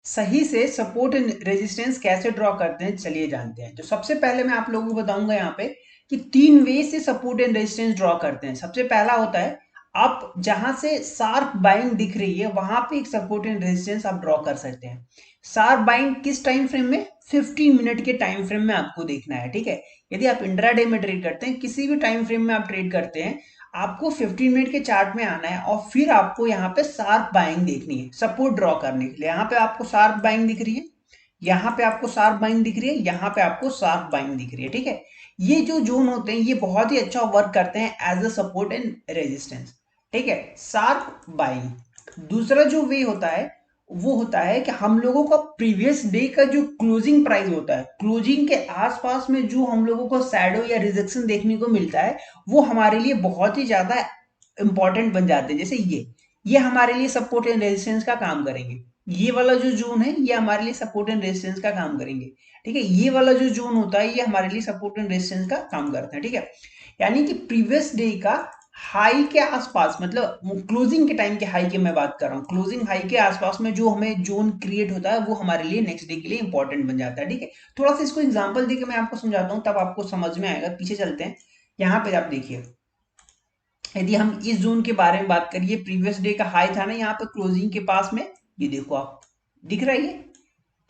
सही से support and resistance कैसे ड्रॉ करते हैं चलिए जानते हैं। जो सबसे पहले मैं आप लोगों को बताऊंगा यहाँ पे कि तीन वे से सपोर्ट एंड रेजिस्टेंस ड्रॉ करते हैं। सबसे पहला होता है आप जहां से शार्प बाइंग दिख रही है वहां पे एक सपोर्ट एंड रेजिस्टेंस आप ड्रॉ कर सकते हैं। शार्प बाइंग किस टाइम फ्रेम में? 15 मिनट के टाइम फ्रेम में आपको देखना है, ठीक है। यदि आप इंट्राडे में ट्रेड करते हैं, किसी भी टाइम फ्रेम में आप ट्रेड करते हैं, आपको 15 मिनट के चार्ट में आना है और फिर आपको यहाँ पे शार्प बाइंग देखनी है सपोर्ट ड्रॉ करने के लिए। यहाँ पे आपको शार्प बाइंग दिख रही है, यहाँ पे आपको शार्प बाइंग दिख रही है, यहाँ पे आपको शार्प बाइंग दिख रही है, ठीक है। ये जो जोन होते हैं ये बहुत ही अच्छा वर्क करते हैं as a support and resistance, ठीक है, शार्प बाइंग। दूसरा जो वे होता है वो होता है कि हम लोगों का प्रीवियस डे का जो क्लोजिंग प्राइस होता है, क्लोजिंग के आसपास में जो हम लोगों को शैडो या रिजेक्शन देखने को मिलता है, वो हमारे लिए बहुत ही ज्यादा इंपॉर्टेंट बन जाते हैं। जैसे ये हमारे लिए सपोर्ट एंड रेजिस्टेंस का काम करेंगे। ये वाला जो जोन है ये हमारे लिए सपोर्ट एंड रेजिस्टेंस का काम करेंगे, ठीक है। ये वाला जो जोन होता है ये हमारे लिए सपोर्ट एंड रेजिस्टेंस का काम करता है, ठीक है। यानी कि प्रीवियस डे का हाई के आसपास, मतलब क्लोजिंग के टाइम के हाई की मैं बात कर रहा हूँ, क्लोजिंग हाई के आसपास में जो हमें जोन क्रिएट होता है वो हमारे लिए नेक्स्ट डे के लिए इंपॉर्टेंट बन जाता है, ठीक है। थोड़ा सा इसको एग्जांपल देके मैं आपको समझाता हूँ तब आपको समझ में आएगा। पीछे चलते हैं, यहाँ पे आप देखिए, यदि हम इस जोन के बारे में बात करिए, प्रीवियस डे का हाई था ना यहाँ पे क्लोजिंग के पास में, ये देखो आप, दिख रहा है ये,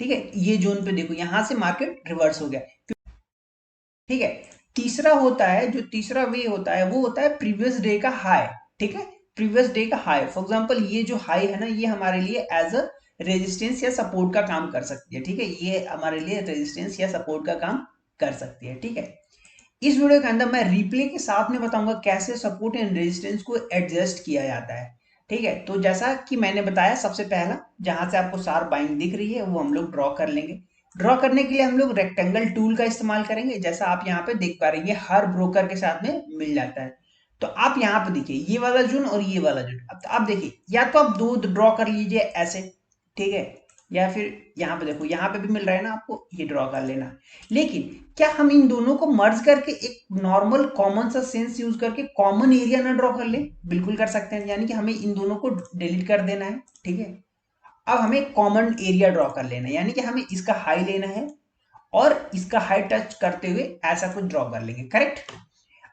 ठीक है। ये जोन पे देखो यहां से मार्केट रिवर्स हो गया, ठीक है। तीसरा होता है, जो तीसरा वे होता है वो होता है प्रीवियस डे का हाई, ठीक है। प्रीवियस डे का हाई, फॉर एग्जांपल ये जो हाई है ना ये हमारे लिए एज अ रेजिस्टेंस या सपोर्ट का काम कर सकती है, ठीक है। ये हमारे लिए रेजिस्टेंस या सपोर्ट का काम कर सकती है, ठीक है। इस वीडियो के अंदर मैं रिप्ले के साथ में बताऊंगा कैसे सपोर्ट एंड रेजिस्टेंस को एडजस्ट किया जाता है, ठीक है। तो जैसा कि मैंने बताया, सबसे पहला जहां से आपको शार्प बाइंग दिख रही है वो हम लोग ड्रॉ कर लेंगे। ड्रॉ करने के लिए हम लोग रेक्टेंगल टूल का इस्तेमाल करेंगे, जैसा आप यहाँ पे देख पा रहे हैं हर ब्रोकर के साथ में मिल जाता है। तो आप यहाँ पे देखिए ये वाला जोन और ये वाला जोन, अब तो आप देखिए या तो आप दो ड्रॉ कर लीजिए ऐसे, ठीक है, या फिर यहाँ पे देखो यहाँ पे भी मिल रहा है ना आपको, ये ड्रॉ कर लेना। लेकिन क्या हम इन दोनों को मर्ज करके एक नॉर्मल कॉमन सा सेंस यूज करके कॉमन एरिया ना ड्रॉ कर ले? बिल्कुल कर सकते हैं, यानी कि हमें इन दोनों को डिलीट कर देना है, ठीक है। अब हमें कॉमन एरिया ड्रॉ कर लेना है, यानी कि हमें इसका हाई लेना है और इसका हाई टच करते हुए ऐसा कुछ ड्रॉ कर लेंगे, करेक्ट।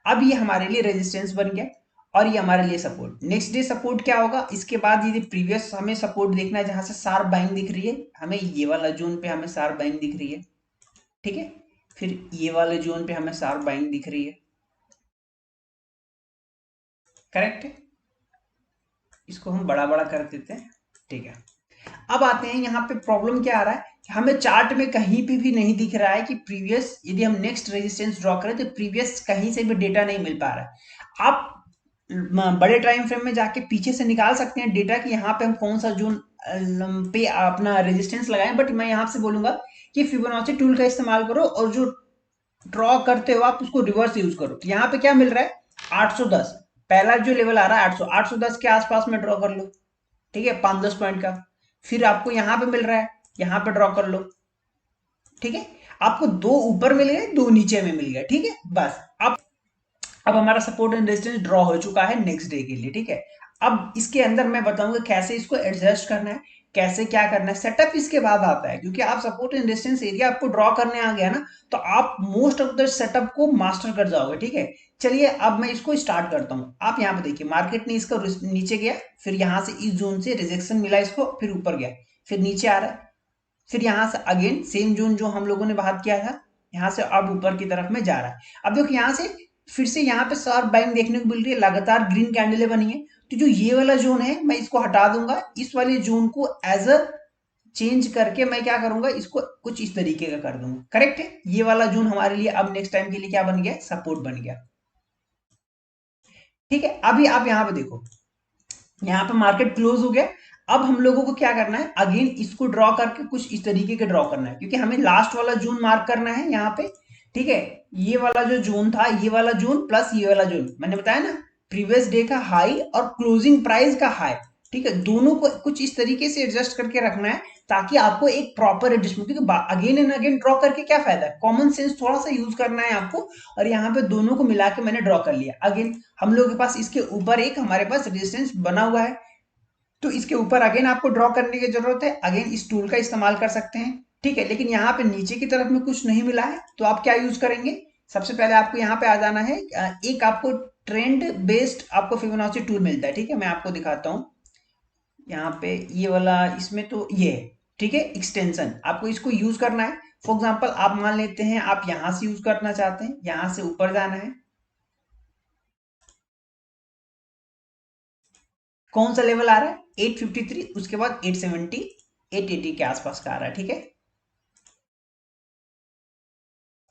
अब ये हमारे लिए रेजिस्टेंस बन गया और ये हमारे लिए सपोर्ट। नेक्स्ट डे सपोर्ट क्या होगा? इसके बाद यदि प्रीवियस हमें सपोर्ट देखना है जहां से शार्प बाइंग दिख रही है, हमें ये वाला जोन पे हमें शार्प बाइंग दिख रही है, ठीक है। फिर ये वाले जोन पे हमें शार्प बाइंग दिख रही है, करेक्ट है। इसको हम बड़ा बड़ा कर देते हैं, ठीक है। अब आते हैं यहाँ पे प्रॉब्लम क्या आ रहा है कि हमें चार्ट में कहीं पे भी नहीं दिख रहा है कि प्रीवियस, यदि हम नेक्स्ट रेजिस्टेंस ड्रॉ करें तो प्रीवियस कहीं से भी डेटा नहीं मिल पा रहा है। आप बड़े टाइम फ्रेम में जाके पीछे से निकाल सकते हैं डेटा कि यहाँ पे हम कौन सा जोन पे अपना रेजिस्टेंस लगाएं, बट मैं यहाँ से बोलूंगा कि फिबोनाची टूल का इस्तेमाल करो और जो ड्रॉ करते हो आप उसको रिवर्स यूज करो। तो यहाँ पे क्या मिल रहा है? 810, पहला जो लेवल आ रहा है 800, 810 के आसपास में ड्रॉ कर लो, ठीक है, 5-10 पॉइंट का। फिर आपको यहाँ पे मिल रहा है, यहाँ पे ड्रॉ कर लो, ठीक है। आपको दो ऊपर मिल गए, दो नीचे में मिल गया, ठीक है। बस अब हमारा सपोर्ट एंड रेजिस्टेंस ड्रॉ हो चुका है नेक्स्ट डे के लिए, ठीक है। अब इसके अंदर मैं बताऊंगा कैसे इसको एडजस्ट करना है, कैसे क्या करना है। सेटअप इसके बाद आता है, क्योंकि आप सपोर्ट एंड रेजिस्टेंस एरिया आपको ड्रॉ करने आ गया ना, तो आप मोस्ट ऑफ द सेटअप को मास्टर कर जाओगे, ठीक है। चलिए अब मैं इसको स्टार्ट करता हूँ। आप यहाँ पे देखिए मार्केट ने इसका नीचे गया, फिर यहाँ से इस जोन से रिजेक्शन मिला इसको, फिर ऊपर गया, फिर नीचे आ रहा है, फिर यहाँ से अगेन सेम जोन जो हम लोगों ने बात किया था, यहाँ से अब ऊपर की तरफ में जा रहा है। अब देखो यहाँ से फिर से यहाँ पे शार्प बाइंग देखने को मिल रही है, लगातार ग्रीन कैंडलें बनी है। तो जो ये वाला जोन है मैं इसको हटा दूंगा, इस वाले जोन को एज अ चेंज करके मैं क्या करूंगा, इसको कुछ इस तरीके का कर दूंगा, करेक्ट है। ये वाला जोन हमारे लिए अब नेक्स्ट टाइम के लिए क्या बन गया? सपोर्ट बन गया, ठीक है। अभी आप यहाँ पे देखो, यहाँ पे मार्केट क्लोज हो गया। अब हम लोगों को क्या करना है, अगेन इसको ड्रॉ करके कुछ इस तरीके के ड्रॉ करना है, क्योंकि हमें लास्ट वाला जोन मार्क करना है यहाँ पे, ठीक है। ये वाला जो जोन था, ये वाला जोन प्लस ये वाला जोन, मैंने बताया ना प्रीवियस डे का हाई और क्लोजिंग प्राइस का हाई, ठीक है। दोनों को कुछ इस तरीके से एडजस्ट करके रखना है ताकि आपको एक प्रॉपर एडजस्टमेंट, क्योंकि अगेन एंड अगेन ड्रॉ करके क्या फायदा है, कॉमन सेंस थोड़ा सा यूज करना है आपको। और यहाँ पे दोनों को मिला के मैंने ड्रॉ कर लिया। अगेन हम लोग के पास इसके ऊपर एक हमारे पास रेजिस्टेंस बना हुआ है, तो इसके ऊपर अगेन आपको ड्रॉ करने की जरूरत है, अगेन इस टूल का इस्तेमाल कर सकते हैं, ठीक है। लेकिन यहाँ पे नीचे की तरफ में कुछ नहीं मिला है, तो आप क्या यूज करेंगे, सबसे पहले आपको यहाँ पे आ जाना है। एक आपको ट्रेंड बेस्ड आपको फिबोनाची टूल मिलता है, ठीक है, मैं आपको दिखाता हूँ। यहाँ पे ये वाला, इसमें तो ये है, ठीक है, एक्सटेंशन आपको इसको यूज करना है। फॉर एग्जाम्पल आप मान लेते हैं आप यहां से यूज करना चाहते हैं, यहां से ऊपर जाना है, कौन सा लेवल आ रहा है 853, उसके बाद 870 880 के आसपास का आ रहा है, ठीक है।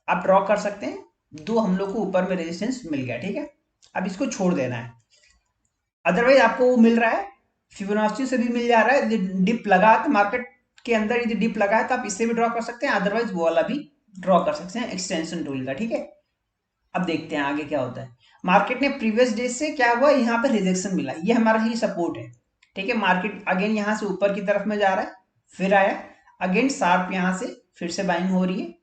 आप ड्रॉ कर सकते हैं, दो हम लोग को ऊपर में रेजिस्टेंस मिल गया, ठीक है। अब इसको छोड़ देना है, अदरवाइज आपको वो मिल रहा है, फिबोनाची से भी मिल जा रहा है, डिप लगा तो मार्केट के अंदर यदि डिप लगा है तो आप इससे भी ड्रॉ कर सकते हैं, अदरवाइज वो वाला भी ड्रॉ कर सकते हैं एक्सटेंशन टूल का, ठीक है। अब देखते हैं आगे क्या होता है। मार्केट ने प्रीवियस डे से क्या हुआ, यहाँ पे रिजेक्शन मिला, ये हमारा ही सपोर्ट है, ठीक है। मार्केट अगेन यहाँ से ऊपर की तरफ में जा रहा है, फिर आया अगेन शार्प, यहाँ से फिर से बाइंग हो रही है,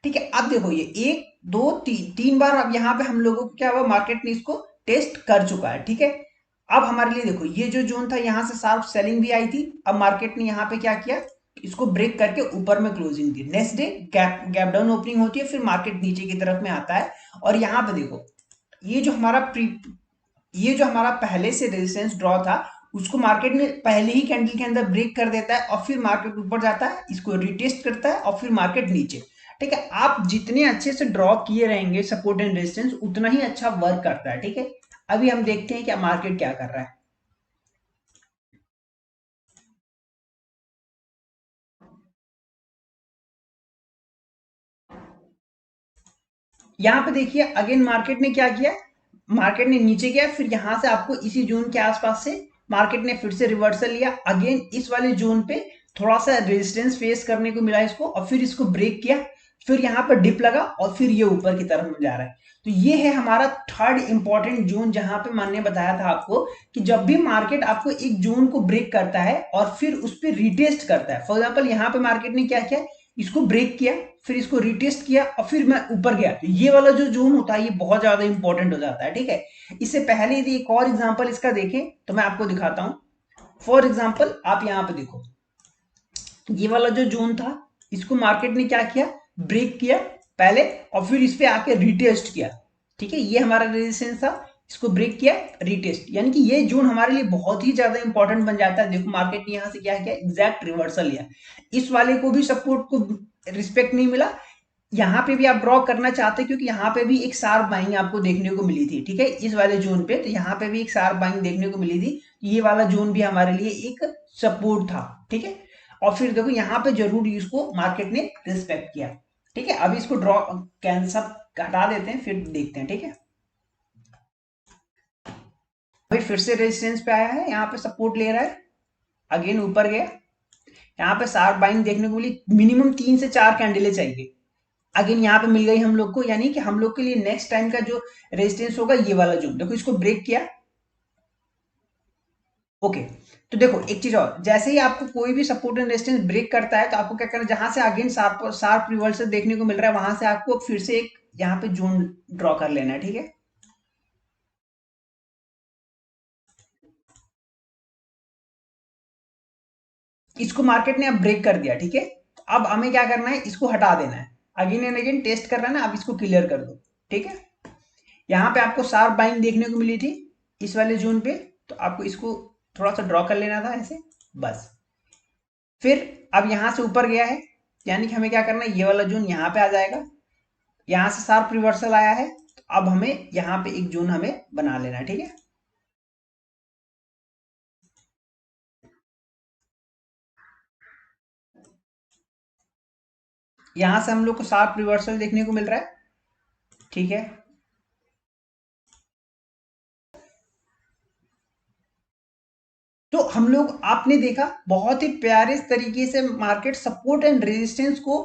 ठीक है। अब देखो ये एक दो तीन बार अब यहाँ पे हम लोगों को क्या हुआ, मार्केट ने इसको टेस्ट कर चुका है, ठीक है। अब हमारे लिए देखो ये जो जोन था, यहाँ से शार्प सेलिंग भी आई थी, अब मार्केट ने यहाँ पे क्या किया, इसको ब्रेक करके ऊपर में क्लोजिंग दी, next day gap gap down opening होती है, फिर मार्केट नीचे की तरफ में आता है। और यहाँ पे देखो ये जो हमारा पहले से रेजिस्टेंस ड्रॉ था, उसको मार्केट में पहले ही कैंडल के अंदर ब्रेक कर देता है, और फिर मार्केट ऊपर जाता है, इसको रिटेस्ट करता है, और फिर मार्केट नीचे, ठीक है। आप जितने अच्छे से ड्रॉ किए रहेंगे सपोर्ट एंड रेजिस्टेंस, उतना ही अच्छा वर्क करता है, ठीक है। अभी हम देखते हैं क्या मार्केट क्या कर रहा है। यहाँ पे देखिए अगेन मार्केट ने क्या किया, मार्केट ने नीचे गया, फिर यहां से आपको इसी जोन के आसपास से मार्केट ने फिर से रिवर्सल लिया, अगेन इस वाले जोन पे थोड़ा सा रेजिस्टेंस फेस करने को मिला इसको, और फिर इसको ब्रेक किया, फिर यहाँ पर डिप लगा, और फिर ये ऊपर की तरफ में जा रहा है। तो ये है हमारा थर्ड इंपॉर्टेंट जोन, जहां पे मैंने बताया था आपको कि जब भी मार्केट आपको एक जोन को ब्रेक करता है और फिर उस पर रिटेस्ट करता है, फॉर एग्जाम्पल यहाँ पे मार्केट ने क्या किया, इसको ब्रेक किया, फिर इसको रिटेस्ट किया, और फिर मैं ऊपर गया, तो ये वाला जो जोन होता है ये बहुत ज्यादा इंपॉर्टेंट हो जाता है, ठीक है। इससे पहले यदि एक और एग्जांपल इसका देखें तो मैं आपको दिखाता हूं। फॉर एग्जांपल आप यहां पे देखो, ये वाला जो जोन था, इसको मार्केट ने क्या किया, ब्रेक किया पहले, और फिर इस पे आके रिटेस्ट किया, ठीक है। ये हमारा रेजिस्टेंस था, इसको ब्रेक किया, रिटेस्ट, यानी कि ये जोन हमारे लिए बहुत ही ज्यादा इंपॉर्टेंट बन जाता है। देखो मार्केट ने यहां से क्या किया, एग्जैक्ट रिवर्सल लिया, इस वाले को भी सपोर्ट को रिस्पेक्ट नहीं मिला, यहाँ पे भी आप ड्रॉ करना चाहते हैं, क्योंकि यहाँ पे भी एक शार्प बाइंग आपको देखने को मिली थी, ठीक है, इस वाले जोन पे, तो यहाँ पे भी एक शार्प बाइंग देखने को मिली थी, ये वाला जोन भी हमारे लिए एक सपोर्ट था, ठीक है। और फिर देखो यहाँ पे जरूर इसको मार्केट ने रिस्पेक्ट किया, ठीक है। अभी इसको ड्रॉ कैंसल हटा देते हैं, फिर देखते हैं, ठीक है। अभी फिर से रेजिस्टेंस पे आया है, यहाँ पे सपोर्ट ले रहा है, अगेन ऊपर गया, यहाँ पे शार्प बाइंग देखने को मिली, मिनिमम 3 से 4 कैंडले चाहिए, अगेन यहाँ पे मिल गई हम लोग को, यानी कि हम लोग के लिए नेक्स्ट टाइम का जो रेजिस्टेंस होगा ये वाला जोन, देखो इसको ब्रेक किया, ओके। तो देखो एक चीज और, जैसे ही आपको कोई भी सपोर्ट एंड रेजिस्टेंस ब्रेक करता है, तो आपको क्या करना है, जहां से अगेन शार्प शार्प रिवर्सल देखने को मिल रहा है, वहां से आपको फिर से एक यहाँ पे जोन ड्रॉ कर लेना है, ठीक है। इसको मार्केट ने अब ब्रेक कर दिया, ठीक है। तो अब हमें क्या करना है, इसको हटा देना है, अगेन एंड अगेन टेस्ट करना है ना, अब इसको क्लियर कर दो, ठीक है। यहाँ पे आपको शार्प बाइंग देखने को मिली थी इस वाले जोन पे, तो आपको इसको थोड़ा सा ड्रॉ कर लेना था ऐसे, बस। फिर अब यहाँ से ऊपर गया है, यानी कि हमें क्या करना है, ये वाला जोन यहाँ पे आ जाएगा, यहाँ से शार्प रिवर्सल आया है, तो अब हमें यहाँ पे एक जोन हमें बना लेना है, ठीक है। यहाँ से हम लोग को शार्प रिवर्सल देखने को मिल रहा है, ठीक है। तो हम लोग, आपने देखा बहुत ही प्यारे तरीके से मार्केट सपोर्ट एंड रेजिस्टेंस को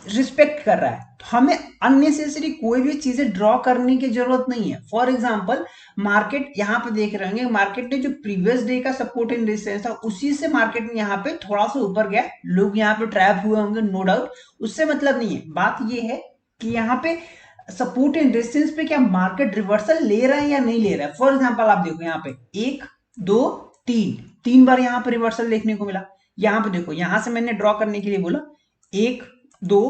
रिस्पेक्ट कर रहा है, तो हमें अननेसेसरी कोई भी चीजें ड्रॉ करने की जरूरत नहीं है। फॉर एग्जांपल मार्केट यहाँ पे देख रहे होंगे, मार्केट ने जो प्रीवियस डे का सपोर्ट एंड रेजिस्टेंस था, उसी से मार्केट ने यहाँ पे थोड़ा सा ऊपर गया, लोग यहाँ पे ट्रैप हुए होंगे, नो डाउट, उससे मतलब नहीं है। बात ये है कि यहाँ पे सपोर्ट एंड रेजिस्टेंस पे क्या मार्केट रिवर्सल ले रहा है या नहीं ले रहा है। फॉर एग्जाम्पल आप देखो यहाँ पे 1 2 तीन बार यहाँ पे रिवर्सल देखने को मिला। यहाँ पे देखो, यहाँ से मैंने ड्रॉ करने के लिए बोला 1 2,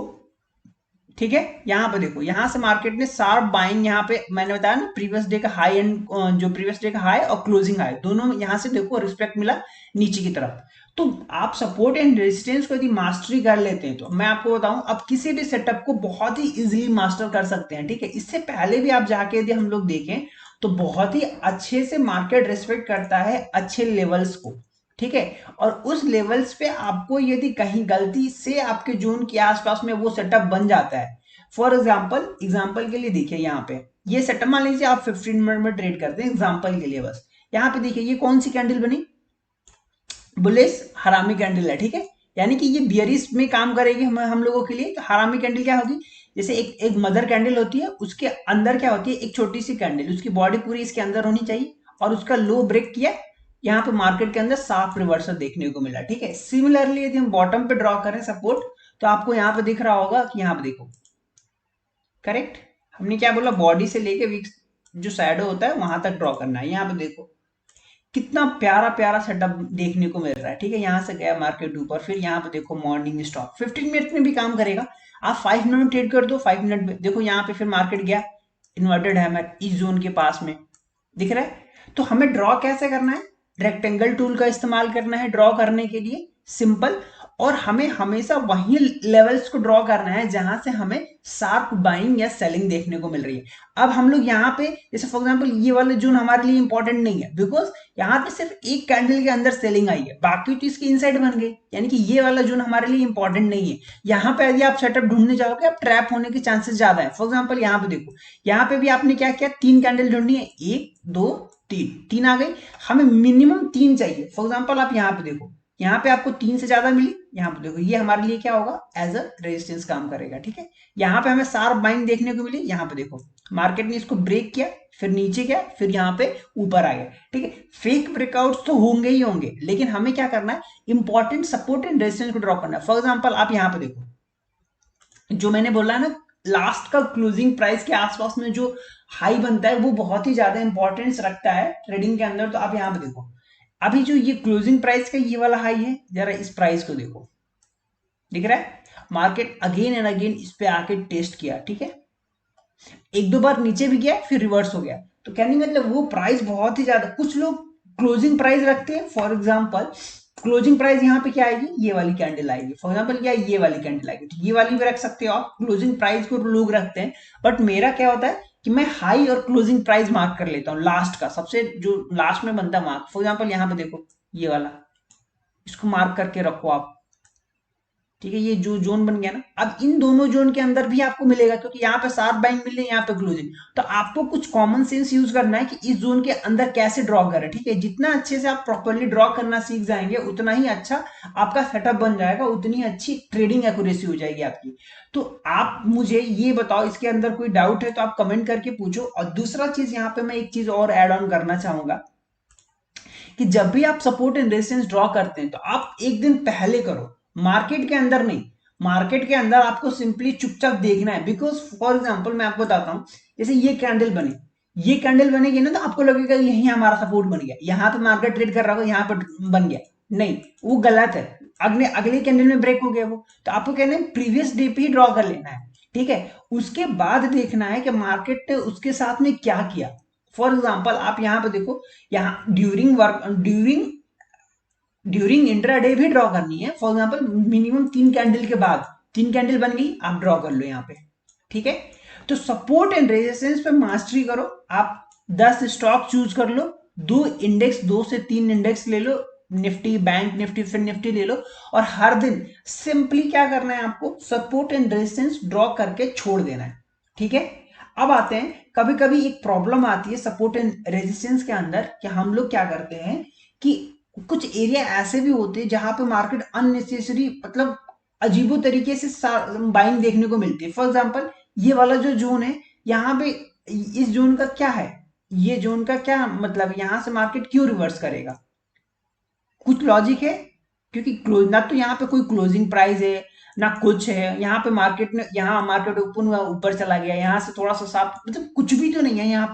ठीक है। यहाँ पे देखो, यहाँ से मार्केट ने शार्प बाइंग, यहाँ पे मैंने बताया ना प्रीवियस डे का हाई एंड जो प्रीवियस डे का हाई और क्लोजिंग हाई दोनों यहाँ से देखो रिस्पेक्ट मिला नीचे की तरफ। तो आप सपोर्ट एंड रेजिस्टेंस को यदि मास्टरी कर लेते हैं तो मैं आपको बताऊं आप किसी भी सेटअप को बहुत ही इजीली मास्टर कर सकते हैं, ठीक है। इससे पहले भी आप जाके यदि हम लोग देखें तो बहुत ही अच्छे से मार्केट रिस्पेक्ट करता है अच्छे लेवल्स को, ठीक है। और उस लेवल्स पे आपको यदि कहीं गलती से आपके जोन के आसपास में वो सेटअप बन जाता है, फॉर एग्जांपल के लिए देखिए यहाँ पे ये सेटअप मान लीजिए आप 15 मिनट में ट्रेड करते हैं एग्जांपल के लिए, बस यहाँ पे देखिए ये कौन सी कैंडल बनी, बुलिश हरामी कैंडल है, ठीक है। यानी कि ये बियरिश में काम करेगी हम लोगों के लिए। तो हरामी कैंडल क्या होगी, जैसे एक मदर कैंडल होती है, उसके अंदर क्या होती है एक छोटी सी कैंडल, उसकी बॉडी पूरी इसके अंदर होनी चाहिए और उसका लो ब्रेक किया, यहाँ पे मार्केट के अंदर साफ रिवर्सल देखने को मिला, ठीक है। सिमिलरली यदि हम बॉटम पे ड्रॉ करें सपोर्ट, तो आपको यहाँ पे दिख रहा होगा कि यहाँ पे देखो, करेक्ट, हमने क्या बोला, बॉडी से लेके वीक जो शैडो होता है वहां तक ड्रॉ करना है। यहाँ पे देखो कितना प्यारा प्यारा सेटअप देखने को मिल रहा है, ठीक है। यहाँ से गया मार्केट ऊपर, फिर यहाँ पे देखो मॉर्निंग स्टॉक 15 मिनट में भी काम करेगा। आप 5 मिनट में ट्रेड कर दो, 5 मिनट में देखो यहाँ पे फिर मार्केट गया इन्वर्टेड हैमर इस जोन के पास में, दिख रहा है। तो हमें ड्रॉ कैसे करना है, रेक्टेंगल टूल का इस्तेमाल करना है ड्रॉ करने के लिए, सिंपल। और हमें हमेशा वही लेवल्स को ड्रॉ करना है जहां से हमें शार्प बाइंग या सेलिंग देखने को मिल रही है। अब हम लोग यहाँ पे जैसे फॉर एग्जांपल ये वाले जोन हमारे लिए इंपॉर्टेंट नहीं है, बिकॉज यहाँ पे सिर्फ एक कैंडल के अंदर सेलिंग आई है, बाकी तो इसकी इनसाइड बन गई, यानी कि ये वाला जोन हमारे लिए इंपॉर्टेंट नहीं है। यहाँ पे यदि आप सेटअप ढूंढने जाओगे आप ट्रैप होने के चांसेस ज्यादा है। फॉर एग्जाम्पल यहाँ पे देखो, यहाँ पे भी आपने क्या किया, 3 कैंडल ढूंढनी है, 1 2 3 आ गई, हमें मिनिमम 3 चाहिए। फॉर एग्जाम्पल आप यहाँ पे देखो, यहाँ पे आपको 3 से ज्यादा मिली, यहाँ पे देखो ये हमारे लिए क्या होगा, एज अ रेजिस्टेंस काम करेगा, ठीक है। यहाँ पे हमें शार्प बाइंग देखने को मिली, यहाँ पे देखो मार्केट ने इसको ब्रेक किया, फिर नीचे गया, फिर यहाँ पे ऊपर आ गया, ठीक है। फेक ब्रेकआउट्स तो होंगे ही होंगे, लेकिन हमें क्या करना है, इंपॉर्टेंट सपोर्ट एंड रेजिस्टेंस को ड्रॉ करना है। फॉर एग्जाम्पल आप यहाँ पे देखो, जो मैंने बोला ना लास्ट का क्लोजिंग प्राइस के आसपास में जो हाई बनता है वो बहुत ही ज्यादा इंपॉर्टेंस रखता है ट्रेडिंग के अंदर। तो आप यहाँ पे देखो, अभी जो ये क्लोजिंग प्राइस का ये वाला हाई है, जरा इस प्राइस को देखो, दिख रहा है। मार्केट अगेन एंड अगेन इस पे आके टेस्ट किया, ठीक है, एक दो बार नीचे भी गया फिर रिवर्स हो गया। तो कहने मतलब वो प्राइस बहुत ही ज्यादा, कुछ लोग क्लोजिंग प्राइस रखते हैं, फॉर एग्जाम्पल क्लोजिंग प्राइस यहाँ पे क्या आएगी, ये वाली कैंडल आएगी, फॉर एग्जाम्पल क्या ये वाली कैंडल आएगी, तो ये वाली भी रख सकते हो आप, क्लोजिंग प्राइस को लोग रखते हैं। बट मेरा क्या होता है कि मैं हाई और क्लोजिंग प्राइस मार्क कर लेता हूँ, लास्ट का सबसे जो लास्ट में बनता है मार्क। फॉर एग्जाम्पल यहाँ पे देखो ये वाला, इसको मार्क करके रखो आप, ठीक है। ये जो जोन बन गया ना, अब इन दोनों जोन के अंदर भी आपको मिलेगा, क्योंकि यहाँ पे शार्प बाइंग मिल रही है, यहाँ पे क्लोजिंग। तो आपको कुछ कॉमन सेंस यूज करना है कि इस जोन के अंदर कैसे ड्रॉ करें, ठीक है। जितना अच्छे से आप प्रॉपरली ड्रॉ करना सीख जाएंगे उतना ही अच्छा आपका सेटअप बन जाएगा, उतनी अच्छी ट्रेडिंग एक्यूरेसी हो जाएगी आपकी। तो आप मुझे ये बताओ, इसके अंदर कोई डाउट है तो आप कमेंट करके पूछो। और दूसरा चीज यहाँ पे मैं एक चीज और एड ऑन करना चाहूंगा कि जब भी आप सपोर्ट एंड रेजिस्टेंस ड्रॉ करते हैं तो आप एक दिन पहले करो, मार्केट के अंदर नहीं। मार्केट के अंदर आपको सिंपली चुपचाप देखना है, बिकॉज फॉर एग्जांपल मैं आपको बताता हूं, जैसे ये कैंडल बनी, ये कैंडल बनेगी ना, तो आपको लगेगा यही हमारा सपोर्ट बन गया, यहाँ पे मार्केट ट्रेड कर रहा होगा, यहाँ पे बन गया, नहीं वो गलत है, अगले अगले कैंडल में ब्रेक हो गया वो। तो आपको कहना है प्रीवियस डे पे ही ड्रॉ कर लेना है, ठीक है। उसके बाद देखना है कि मार्केट ने उसके साथ में क्या किया। फॉर एग्जाम्पल आप यहाँ पे देखो, यहाँ ड्यूरिंग इंट्राडे भी ड्रॉ करनी है। फॉर एग्जांपल मिनिमम 3 कैंडल के बाद, 3 कैंडल बन गई, आप ड्रॉ कर लो यहाँ पे, ठीक है। तो सपोर्ट एंड रेजिस्टेंस पे मास्टरी करो, आप 10 स्टॉक चूज कर लो, 2 से 3 इंडेक्स ले लो, निफ्टी, बैंक निफ्टी, फिर निफ्टी ले लो, और हर दिन सिंपली क्या करना है, आपको सपोर्ट एंड रेजिस्टेंस ड्रॉ करके छोड़ देना है, ठीक है। अब आते हैं, कभी कभी एक प्रॉब्लम आती है सपोर्ट एंड रेजिस्टेंस के अंदर कि हम लोग क्या करते हैं कि कुछ एरिया ऐसे भी होते हैं जहां पे मार्केट अननेसेसरी मतलब अजीबो तरीके से बाइंग देखने को मिलती है। फॉर एग्जांपल ये वाला जो जोन है, यहाँ पे इस जोन का क्या है, ये जोन का क्या मतलब, यहां से मार्केट क्यों रिवर्स करेगा, कुछ लॉजिक है, क्योंकि क्लोज ना तो यहाँ पे कोई क्लोजिंग प्राइस है ना कुछ है, यहाँ पे मार्केट ने, यहाँ मार्केट ओपन हुआ ऊपर चला गया, यहाँ से थोड़ा सा साफ, मतलब कुछ भी तो नहीं है यहाँ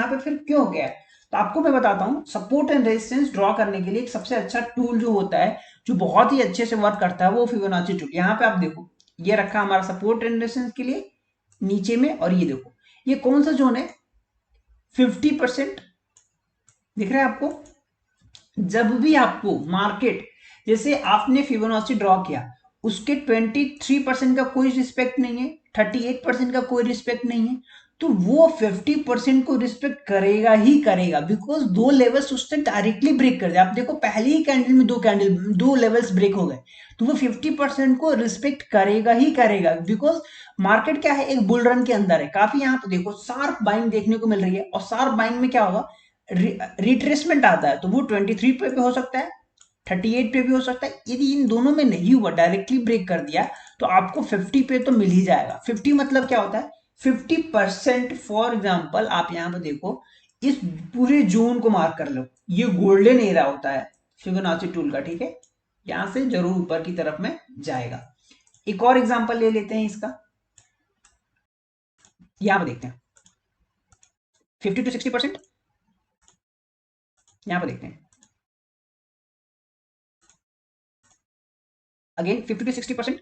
पे फिर क्यों हो गया है। तो आपको मैं बताता हूँ सपोर्ट एंड रेजिस्टेंस ड्रॉ करने के लिए एक सबसे अच्छा टूल जो होता है, जो बहुत ही अच्छे से वर्क करता है, वो फिबोनाची टूल। यहाँ पे आप देखो, ये रखा हमारा सपोर्ट एंड रेजिस्टेंस के लिए नीचे में, और ये देखो ये कौन सा जोन है, 50%। दिख रहा है आपको? जब भी आपको मार्केट, जैसे आपने फिबोनाची ड्रॉ किया, उसके 23% का कोई रिस्पेक्ट नहीं है, 38% का कोई रिस्पेक्ट नहीं है, तो वो 50% को रिस्पेक्ट करेगा ही करेगा, बिकॉज दो लेवल्स उसने डायरेक्टली ब्रेक कर दिया। आप देखो पहली ही कैंडल में दो लेवल्स ब्रेक हो गए, तो वो 50% को रिस्पेक्ट करेगा ही करेगा, बिकॉज मार्केट क्या है, एक बुल रन के अंदर है। काफी यहाँ पे देखो शार्प बाइंग देखने को मिल रही है, और शार्प बाइंग में क्या होगा, रिट्रेसमेंट आता है, तो वो 23 पे हो सकता है, 38 पे भी हो सकता है। यदि इन दोनों में नहीं हुआ, डायरेक्टली ब्रेक कर दिया, तो आपको 50 पे तो मिल ही जाएगा। 50 मतलब क्या होता है, 50%। फॉर एग्जाम्पल आप यहाँ पे देखो, इस पूरे जोन को मार्क कर लो, ये गोल्डन एरा होता है फिबोनाची टूल का, ठीक है, यहां से जरूर ऊपर की तरफ में जाएगा। एक और एग्जांपल ले लेते हैं इसका, यहां पे देखते हैं 50 to 60%, यहां पे देखते हैं अगेन 50 to 60%,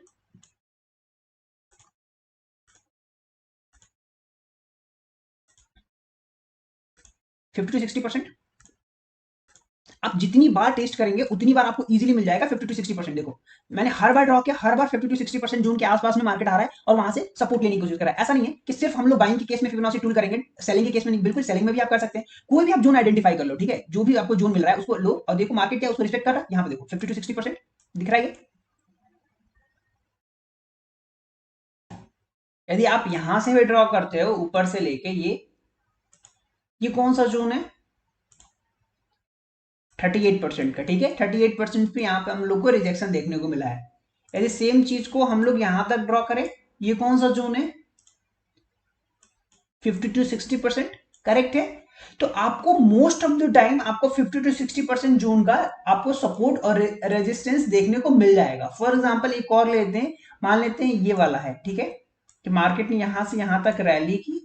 50 to 60%। आप जितनी बार टेस्ट करेंगे उतनी बार आपको इजीली मिल जाएगा 50 to 60%। देखो मैंने हर बार ड्रॉ किया, हर बार 50 to 60% जोन के आसपास में मार्केट आ रहा है, और वहां से सपोर्ट लेने की कोशिश कर रहा है। ऐसा नहीं है कि सिर्फ हम लोग बाइंग के केस में फिबोनाची टूल करेंगे, सेलिंग के केस में नहीं, बिल्कुल सेलिंग में भी आप कर सकते हैं। कोई भी आप जोन आइडेंटिफाई कर लो, ठीक है, जो भी आपको जोन मिल रहा है उसको लो, और देखो मार्केट क्या उसको रिस्पेक्ट कर रहा है। यहाँ पे देखो 50 to 60% दिख रहा है। यदि आप यहां से भी ड्रॉ करते हो ऊपर से लेके, ये कौन सा जोन है, 38% का, ठीक है, 38% पे यहाँ पे हम लोग को रिजेक्शन देखने को मिला है। यदि सेम चीज को हम लोग यहां तक ड्रॉ करें, ये कौन सा जोन है, 50 to 60%, करेक्ट है। तो आपको मोस्ट ऑफ द टाइम आपको 50 to 60% जोन का आपको सपोर्ट और रेजिस्टेंस देखने को मिल जाएगा। फॉर एग्जांपल एक और लेते हैं, मान लेते हैं ये वाला है, ठीक है, कि मार्केट ने यहां से यहां तक रैली की,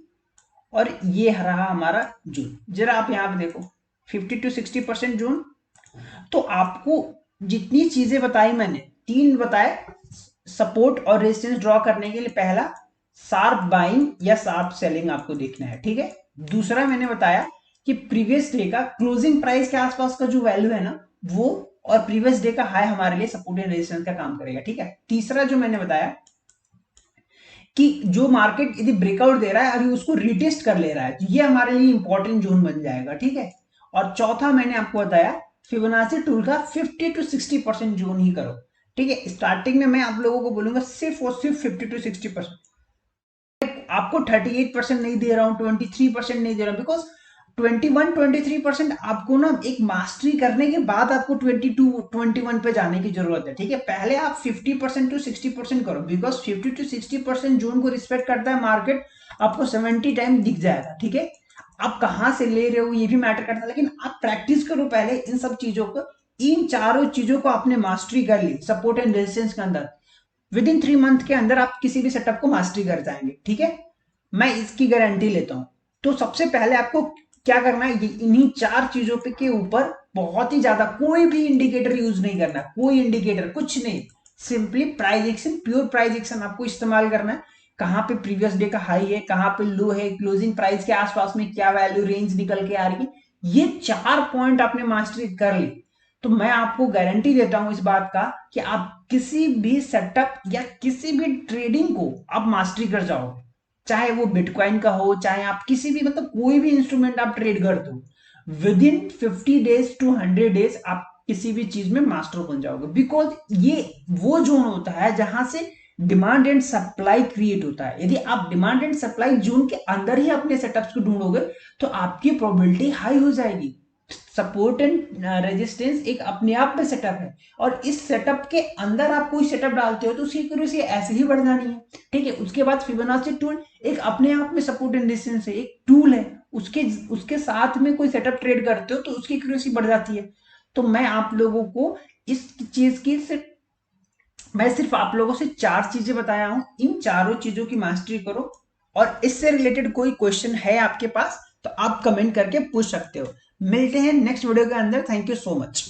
और ये रहा हमारा जोन। जरा आप यहां पे देखो 50 to 60% जोन। तो आपको जितनी चीजें बताई मैंने, तीन बताए सपोर्ट और रेजिस्टेंस ड्रॉ करने के लिए, पहला शार्प बाइंग या शार्प सेलिंग आपको देखना है, ठीक है। दूसरा मैंने बताया कि प्रीवियस डे का क्लोजिंग प्राइस के आसपास का जो वैल्यू है ना, वो और प्रीवियस डे का हाई हमारे लिए सपोर्ट एंड रेजिस्टेंस का काम करेगा, ठीक है। तीसरा जो मैंने बताया कि जो मार्केट यदि ब्रेकआउट दे रहा है, अभी उसको रिटेस्ट कर ले रहा है, तो ये हमारे लिए इंपॉर्टेंट जोन बन जाएगा, ठीक है। और चौथा मैंने आपको बताया फिबोनाची टूल का 50 to 60% जोन ही करो, ठीक है। स्टार्टिंग में मैं आप लोगों को बोलूंगा सिर्फ और सिर्फ 50 to 60%। आपको 38% नहीं दे रहा हूं, 23% नहीं दे रहा हूं, बिकॉज 21-23% आपको ना एक मास्टरी करने के बाद आपको 22-21 पे जाने की जरूरत है, ठीक है। पहले आप 50% to 60% करो, बिकॉज 50 to 60% जोन को रिस्पेक्ट करता है मार्केट, आपको 70 टाइम दिख जाएगा, ठीक है। आप कहां से ले रहे हो ये भी मैटर करता है, लेकिन आप प्रैक्टिस करो पहले इन सब चीजों को। इन चारों चीजों को आपने मास्टरी कर ली सपोर्ट एंड रेजिस्टेंस के अंदर, विद इन 3 मंथ के अंदर आप किसी भी सेटअप को मास्टरी कर जाएंगे, ठीक है, मैं इसकी गारंटी लेता हूं। तो सबसे पहले आपको क्या करना है, इन्हीं चार चीजों पे के ऊपर बहुत ही ज्यादा कोई भी इंडिकेटर यूज नहीं करना, कोई इंडिकेटर कुछ नहीं, simply price action, pure price action आपको इस्तेमाल करना है। कहां पे प्रीवियस डे का हाई है, कहां पे लो है, क्लोजिंग प्राइस के आसपास में क्या वैल्यू रेंज निकल के आ रही है, ये चार पॉइंट आपने मास्टरी कर ली, तो मैं आपको गारंटी देता हूं इस बात का कि आप किसी भी सेटअप या किसी भी ट्रेडिंग को आप मास्टरी कर जाओगे। चाहे वो बिटकॉइन का हो, चाहे आप किसी भी मतलब कोई भी इंस्ट्रूमेंट आप ट्रेड करते हो, with in 50 days to 100 days आप किसी भी चीज में मास्टर बन जाओगे, बिकॉज ये वो जोन होता है जहां से डिमांड एंड सप्लाई क्रिएट होता है। यदि आप डिमांड एंड सप्लाई जोन के अंदर ही अपने सेटअप्स को ढूंढोगे, तो आपकी प्रोबेबिलिटी हाई हो जाएगी। सपोर्ट एंड रेजिस्टेंस एक अपने आप में सेटअप है, और इस सेटअप के अंदर आप कोई सेटअप डालते हो तो उसकी एक्यूरेसी ऐसे ही बढ़ जानी है, ठीक है। उसके बाद फिबोनाची टूल एक अपने आप में सपोर्ट एंड रेजिस्टेंस है, एक टूल है, उसके उसके साथ में कोई सेटअप ट्रेड करते हो तो उसकी एक्यूरेसी बढ़ जाती है। तो मैं आप लोगों को इस चीज की मैं सिर्फ आप लोगों से चार चीजें बताया हूं, इन चारों चीजों की मास्टरी करो। और इससे रिलेटेड कोई क्वेश्चन है आपके पास तो आप कमेंट करके पूछ सकते हो। मिलते हैं नेक्स्ट वीडियो के अंदर। Thank you so much.